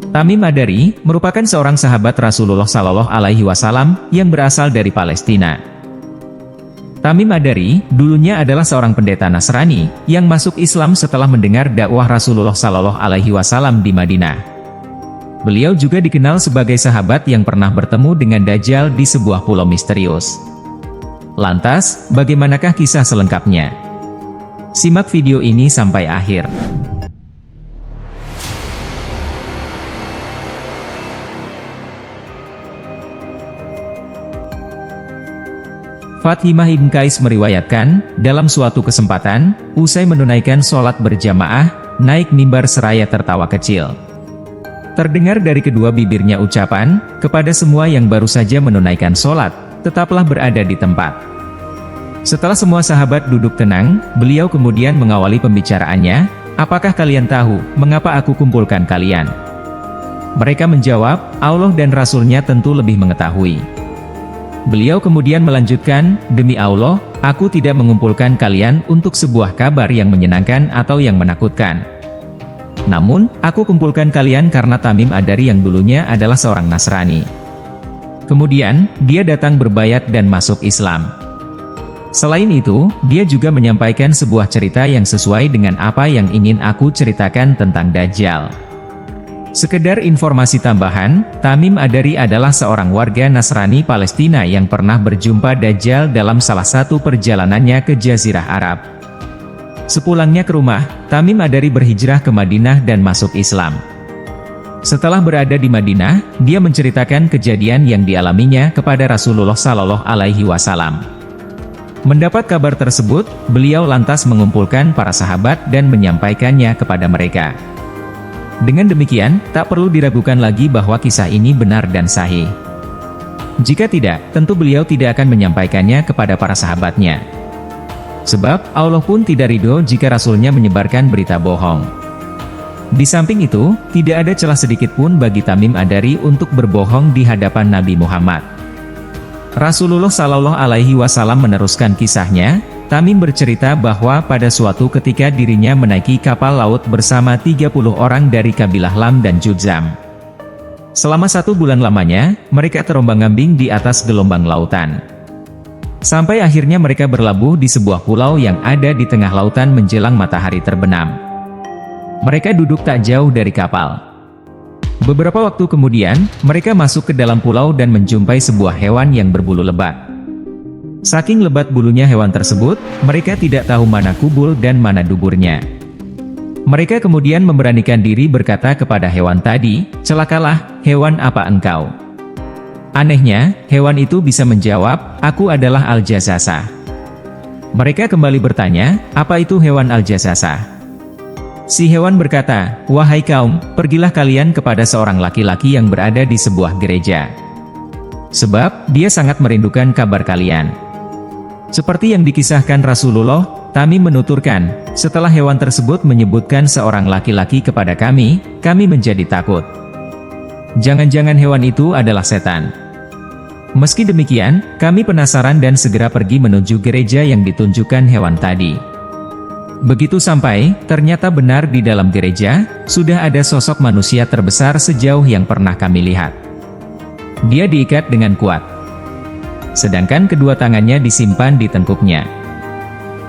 Tamim Ad-Dari merupakan seorang sahabat Rasulullah Shallallahu Alaihi Wasallam yang berasal dari Palestina. Tamim Ad-Dari dulunya adalah seorang pendeta Nasrani yang masuk Islam setelah mendengar dakwah Rasulullah Shallallahu Alaihi Wasallam di Madinah. Beliau juga dikenal sebagai sahabat yang pernah bertemu dengan Dajjal di sebuah pulau misterius. Lantas, bagaimanakah kisah selengkapnya? Simak video ini sampai akhir. Fathimah Ibn Qais meriwayatkan, dalam suatu kesempatan, usai menunaikan sholat berjamaah, naik mimbar seraya tertawa kecil. Terdengar dari kedua bibirnya ucapan, kepada semua yang baru saja menunaikan sholat, tetaplah berada di tempat. Setelah semua sahabat duduk tenang, beliau kemudian mengawali pembicaraannya, apakah kalian tahu, mengapa aku kumpulkan kalian? Mereka menjawab, Allah dan Rasul-Nya tentu lebih mengetahui. Beliau kemudian melanjutkan, demi Allah, aku tidak mengumpulkan kalian untuk sebuah kabar yang menyenangkan atau yang menakutkan. Namun, aku kumpulkan kalian karena Tamim Ad-Dari yang dulunya adalah seorang Nasrani. Kemudian, dia datang berbayat dan masuk Islam. Selain itu, dia juga menyampaikan sebuah cerita yang sesuai dengan apa yang ingin aku ceritakan tentang Dajjal. Sekedar informasi tambahan, Tamim Ad-Dari adalah seorang warga Nasrani Palestina yang pernah berjumpa Dajjal dalam salah satu perjalanannya ke Jazirah Arab. Sepulangnya ke rumah, Tamim Ad-Dari berhijrah ke Madinah dan masuk Islam. Setelah berada di Madinah, dia menceritakan kejadian yang dialaminya kepada Rasulullah Shallallahu Alaihi Wasallam. Mendapat kabar tersebut, beliau lantas mengumpulkan para sahabat dan menyampaikannya kepada mereka. Dengan demikian, tak perlu diragukan lagi bahwa kisah ini benar dan sahih. Jika tidak, tentu beliau tidak akan menyampaikannya kepada para sahabatnya. Sebab, Allah pun tidak ridho jika Rasul-Nya menyebarkan berita bohong. Di samping itu, tidak ada celah sedikit pun bagi Tamim Ad-Dari untuk berbohong di hadapan Nabi Muhammad. Rasulullah Shallallahu Alaihi Wasallam meneruskan kisahnya. Tamim bercerita bahwa pada suatu ketika dirinya menaiki kapal laut bersama 30 orang dari kabilah Lam dan Judzam. Selama 1 bulan lamanya, mereka terombang-ambing di atas gelombang lautan. Sampai akhirnya mereka berlabuh di sebuah pulau yang ada di tengah lautan menjelang matahari terbenam. Mereka duduk tak jauh dari kapal. Beberapa waktu kemudian, mereka masuk ke dalam pulau dan menjumpai sebuah hewan yang berbulu lebat. Saking lebat bulunya hewan tersebut, mereka tidak tahu mana kubul dan mana duburnya. Mereka kemudian memberanikan diri berkata kepada hewan tadi, celakalah, hewan apa engkau? Anehnya, hewan itu bisa menjawab, aku adalah Al-Jassasa. Mereka kembali bertanya, apa itu hewan Al-Jassasa? Si hewan berkata, wahai kaum, pergilah kalian kepada seorang laki-laki yang berada di sebuah gereja. Sebab, dia sangat merindukan kabar kalian. Seperti yang dikisahkan Rasulullah, Tamim menuturkan, setelah hewan tersebut menyebutkan seorang laki-laki kepada kami menjadi takut. Jangan-jangan hewan itu adalah setan. Meski demikian, kami penasaran dan segera pergi menuju gereja yang ditunjukkan hewan tadi. Begitu sampai, ternyata benar di dalam gereja, sudah ada sosok manusia terbesar sejauh yang pernah kami lihat. Dia diikat dengan kuat. Sedangkan kedua tangannya disimpan di tengkuknya.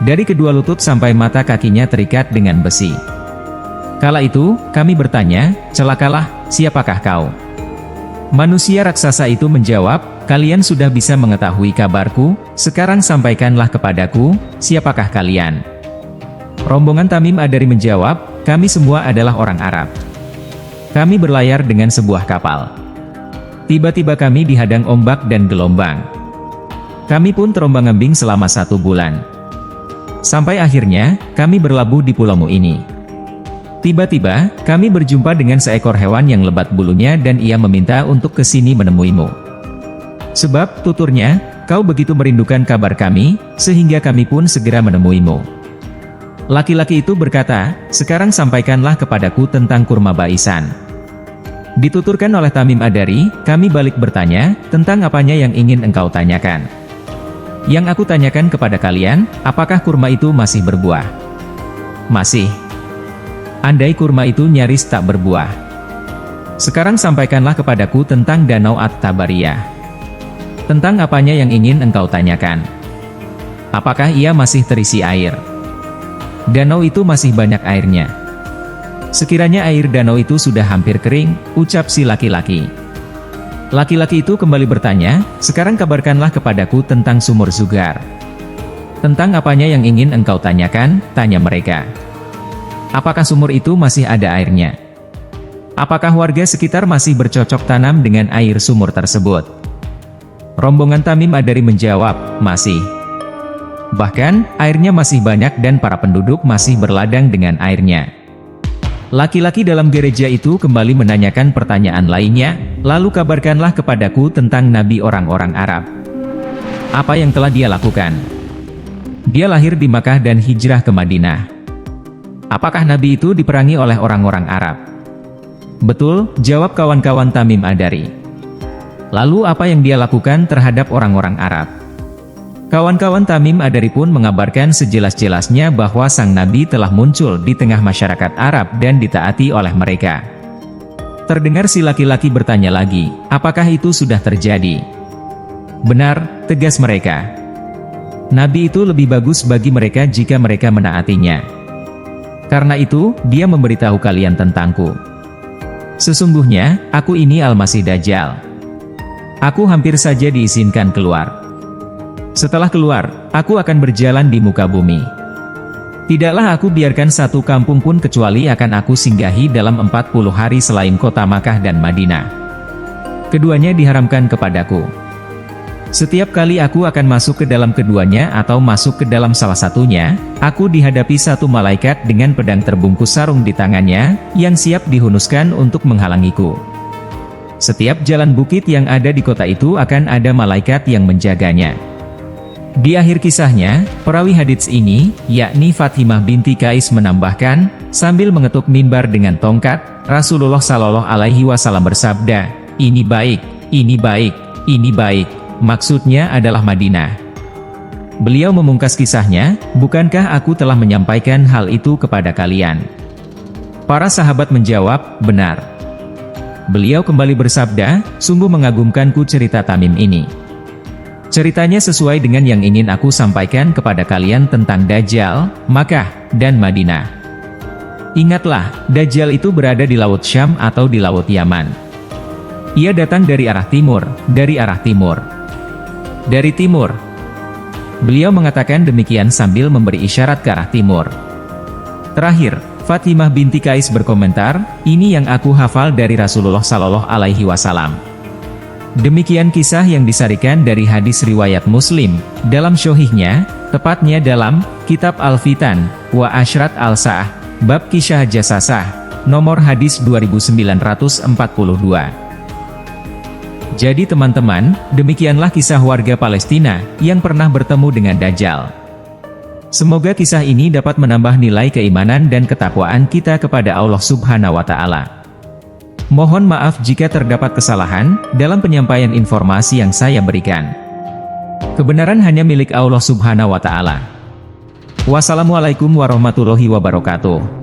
Dari kedua lutut sampai mata kakinya terikat dengan besi. Kala itu, kami bertanya, celakalah, siapakah kau? Manusia raksasa itu menjawab, kalian sudah bisa mengetahui kabarku, sekarang sampaikanlah kepadaku, siapakah kalian? Rombongan Tamim Ad-Dari menjawab, kami semua adalah orang Arab. Kami berlayar dengan sebuah kapal. Tiba-tiba kami dihadang ombak dan gelombang. Kami pun terombang-ambing selama 1 bulan. Sampai akhirnya, kami berlabuh di pulaumu ini. Tiba-tiba, kami berjumpa dengan seekor hewan yang lebat bulunya dan ia meminta untuk ke sini menemuimu. Sebab, tuturnya, kau begitu merindukan kabar kami, sehingga kami pun segera menemuimu. Laki-laki itu berkata, sekarang sampaikanlah kepadaku tentang kurma baisan. Dituturkan oleh Tamim Ad-Dari, kami balik bertanya, tentang apanya yang ingin engkau tanyakan? Yang aku tanyakan kepada kalian, apakah kurma itu masih berbuah? Masih. Andai kurma itu nyaris tak berbuah. Sekarang sampaikanlah kepadaku tentang Danau At-Tabariyah. Tentang apanya yang ingin engkau tanyakan? Apakah ia masih terisi air? Danau itu masih banyak airnya. Sekiranya air danau itu sudah hampir kering, ucap si laki-laki. Laki-laki itu kembali bertanya, sekarang kabarkanlah kepadaku tentang sumur Zugar. Tentang apanya yang ingin engkau tanyakan, tanya mereka. Apakah sumur itu masih ada airnya? Apakah warga sekitar masih bercocok tanam dengan air sumur tersebut? Rombongan Tamim Ad-Dari menjawab, masih. Bahkan, airnya masih banyak dan para penduduk masih berladang dengan airnya. Laki-laki dalam gereja itu kembali menanyakan pertanyaan lainnya, lalu kabarkanlah kepadaku tentang nabi orang-orang Arab. Apa yang telah dia lakukan? Dia lahir di Makkah dan hijrah ke Madinah. Apakah nabi itu diperangi oleh orang-orang Arab? Betul, jawab kawan-kawan Tamim Ad-Dari. Lalu apa yang dia lakukan terhadap orang-orang Arab? Kawan-kawan Tamim Ad-Dari pun mengabarkan sejelas-jelasnya bahwa sang nabi telah muncul di tengah masyarakat Arab dan ditaati oleh mereka. Terdengar si laki-laki bertanya lagi, apakah itu sudah terjadi? Benar, tegas mereka. Nabi itu lebih bagus bagi mereka jika mereka menaatinya. Karena itu, dia memberitahu kalian tentangku. Sesungguhnya, aku ini Al-Masih Dajjal. Aku hampir saja diizinkan keluar. Setelah keluar, aku akan berjalan di muka bumi. Tidaklah aku biarkan satu kampung pun kecuali akan aku singgahi dalam 40 hari selain kota Makkah dan Madinah. Keduanya diharamkan kepadaku. Setiap kali aku akan masuk ke dalam keduanya atau masuk ke dalam salah satunya, aku dihadapi satu malaikat dengan pedang terbungkus sarung di tangannya, yang siap dihunuskan untuk menghalangiku. Setiap jalan bukit yang ada di kota itu akan ada malaikat yang menjaganya. Di akhir kisahnya, perawi hadits ini, yakni Fatimah binti Qais menambahkan, sambil mengetuk mimbar dengan tongkat, Rasulullah Shallallahu Alaihi Wasallam bersabda, ini baik, ini baik, ini baik, maksudnya adalah Madinah. Beliau memungkas kisahnya, bukankah aku telah menyampaikan hal itu kepada kalian? Para sahabat menjawab, benar. Beliau kembali bersabda, sungguh mengagumkanku cerita Tamim ini. Ceritanya sesuai dengan yang ingin aku sampaikan kepada kalian tentang Dajjal, Makkah, dan Madinah. Ingatlah, Dajjal itu berada di Laut Syam atau di Laut Yaman. Ia datang dari arah timur, dari arah timur. Dari timur. Beliau mengatakan demikian sambil memberi isyarat ke arah timur. Terakhir, Fatimah binti Qais berkomentar, ini yang aku hafal dari Rasulullah Shallallahu Alaihi Wasallam. Demikian kisah yang disarikan dari hadis riwayat Muslim, dalam Syohihnya, tepatnya dalam Kitab Al-Fitan, wa Ashrat Al-Sa'ah, Bab Kisah Jasasah, nomor hadis 2942. Jadi teman-teman, demikianlah kisah warga Palestina, yang pernah bertemu dengan Dajjal. Semoga kisah ini dapat menambah nilai keimanan dan ketakwaan kita kepada Allah Subhanahu wa Ta'ala. Mohon maaf jika terdapat kesalahan dalam penyampaian informasi yang saya berikan. Kebenaran hanya milik Allah Subhanahu wa Ta'ala. Wassalamualaikum warahmatullahi wabarakatuh.